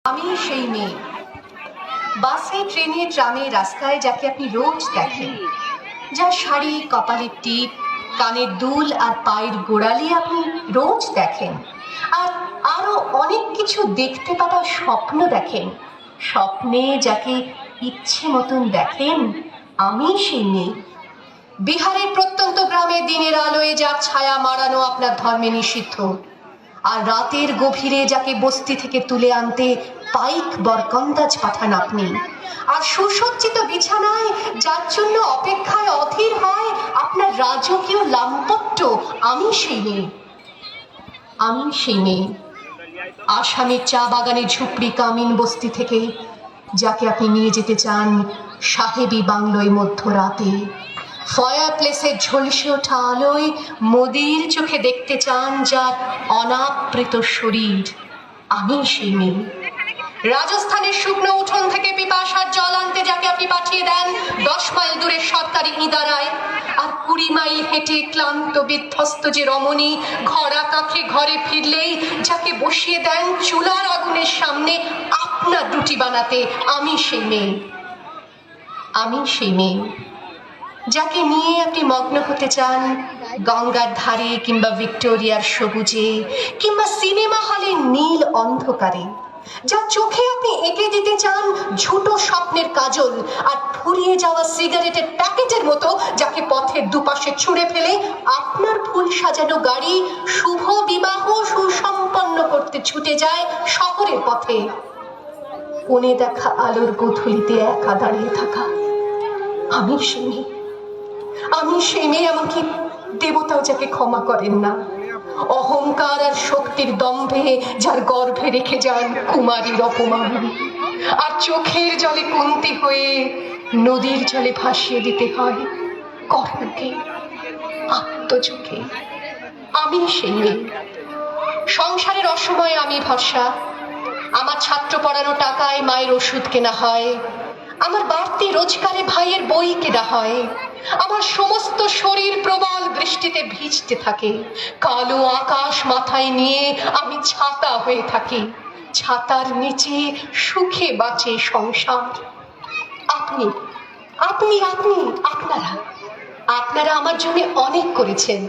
আমি সেই মেয়ে, বাসে ট্রেনে ট্রামে রাস্তায় যাকে আপনি রোজ দেখেন, যার শাড়ি, কপালের টিপ, কানের দুল আর পায়ের গোড়ালি আপনি রোজ দেখেন, আর আরো অনেক কিছু দেখতে পাওয়ার স্বপ্ন দেখেন। স্বপ্নে যাকে ইচ্ছে মতন দেখেন, আমি সেই মেয়ে। বিহারের প্রত্যন্ত গ্রামে দিনের আলোয় যার ছায়া মারানো আপনার ধর্মে নিষিদ্ধ, আর রাতের গভীরে যাকে বস্তি থেকে তুলে আনতে পাইক বরকন্দাজ পাঠান আপনি, আর সুসজ্জিত বিছানায় যার জন্য অপেক্ষায় অধীর হয় আপনার রাজকীয় লাম্পট্য, আমি সেই মেয়ে। আমি সেই মেয়ে, আসামের চা বাগানে ঝুপড়ি কামিন বস্তি থেকে যাকে আপনি নিয়ে যেতে চান সাহেবী বাংলোয় মধ্যরাতে, ফায়ার প্লেসের ঝলসে ওঠা আলোয় মোদির চোখে দেখতে চান যার অনাবৃত শরীর, আমি সেই মেয়ে। রাজস্থানের শুকনো উঠোন থেকে পিপাসার জল আনতে যাকে আপনি পাঠিয়ে দেন 10 মাইল দূরের সরকারি ইদারায়, আর 20 মাইল হেঁটে ক্লান্ত বিধ্বস্ত যে রমণী ঘরা কাখে ঘরে ফিরলেই যাকে বসিয়ে দেন চুলার আগুনের সামনে আপনার রুটি বানাতে, আমি সেই মেয়ে। আমি সেই মেয়ে যাকে নিয়ে আপনি মগ্ন হতে চান গঙ্গার ধারে কিংবা ভিক্টোরিয়ার সবুজে কিংবা সিনেমা হলের নীল অন্ধকারে, যা চোখে আপনি এঁকে দিতে চান ঝুটো স্বপ্নের কাজল, আর ফুরিয়ে যাওয়া সিগারেটের প্যাকেটের মতো যাকে পথের দুপাশে ছুঁড়ে ফেলে আপনার ফুল সাজানো গাড়ি শুভ বিবাহ সুসম্পন্ন করতে ছুটে যায় শহরের পথে। কোণে দেখা আলোর গোধূলিতে একা দাঁড়িয়ে থাকা, আমি সেই মেয়ে। আমি সেই মেয়ে, এমনকি দেবতাও যাকে ক্ষমা করেন না, অহংকার আর শক্তির দম্ভে যার গর্ভে রেখে যান কুমারীর অপমান, আর চোখের জলে কুন্তি হয়ে নদীর জলে ভাসিয়ে দিতে হয় কর্ণকে আত্মচোখে, আমি সেই মেয়ে। সংসারের অসময়ে আমি ভরসা, আমার ছাত্র পড়ানো টাকায় মায়ের ওষুধ কেনা হয়, আমার বাড়তি রোজগারে ভাইয়ের বই কেনা হয়, আমার সমস্ত শরীর প্রবল বৃষ্টিতে ভিজতে থাকে, কালো আকাশ মাথায় নিয়ে আমি ছাতা হয়ে থাকি, ছাতার নিচে সুখে বাঁচে সংসার। আপনি আপনি আপনি আপনারা আপনারা আমার জন্য অনেক করেছেন,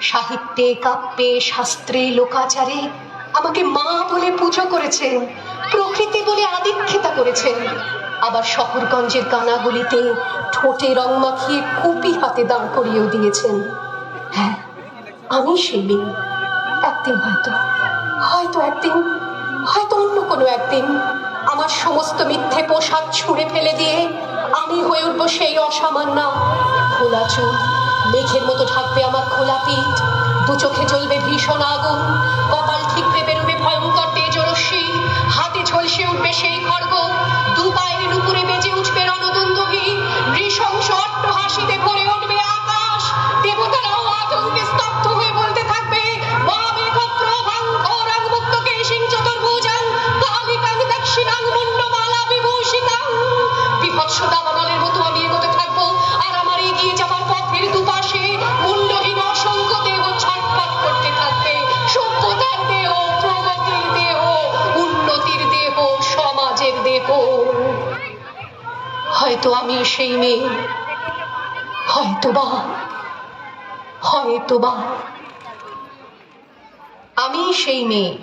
সাহিত্যে, কাব্যে, শাস্ত্রে, লোকাচারে আমাকে মা বলে পুজো করেছেন, প্রকৃতি বলে আদিক্ষেতা করেছেন, আবার শহরগঞ্জের কানাগুলিতে ঠোঁটে রং মাখিয়ে কুপি হাতে দাঁড় করিয়েও দিয়েছেন। হ্যাঁ, আমি সেই মেয়ে। একদিন হয়তো অন্য কোনো একদিন আমার সমস্ত মিথ্যে পোশাক ছুঁড়ে ফেলে দিয়ে আমি হয়ে উঠবো সেই অসামান্য। খোলা চুল মেঘের মতো ঢাকবে আমার খোলা পিঠ, দু চোখে জ্বলবে ভীষণ আগুন, কপাল ঠিকরে বেরোবে ভয়ঙ্কর তেজরশ্মি, হাতে ঝলসে উঠবে সেই খড়গ, দু পায়ের নুপুরে বেজে উঠবে রণদুন্দুভি, নৃশংস অট্টহাসিতে ভরে উঠবে আকাশ, দেবতারাও আতঙ্কে স্তব্ধ হয়ে বলতে থাকবে বিভৎস দাবানলের মতো আমি এগোতে থাকবো, আর আমার এগিয়ে যাবার পথের দুপাশে মূল্যহীন অসংখ্য দেহ ছটফট করতে থাকবে, সভ্যতার দেহ, প্রগতির দেহ, উন্নতির দেহ, সমাজের দেহ। হয়তো আমি সেই মেয়ে, হয়তোবা আমি সেই মেয়ে।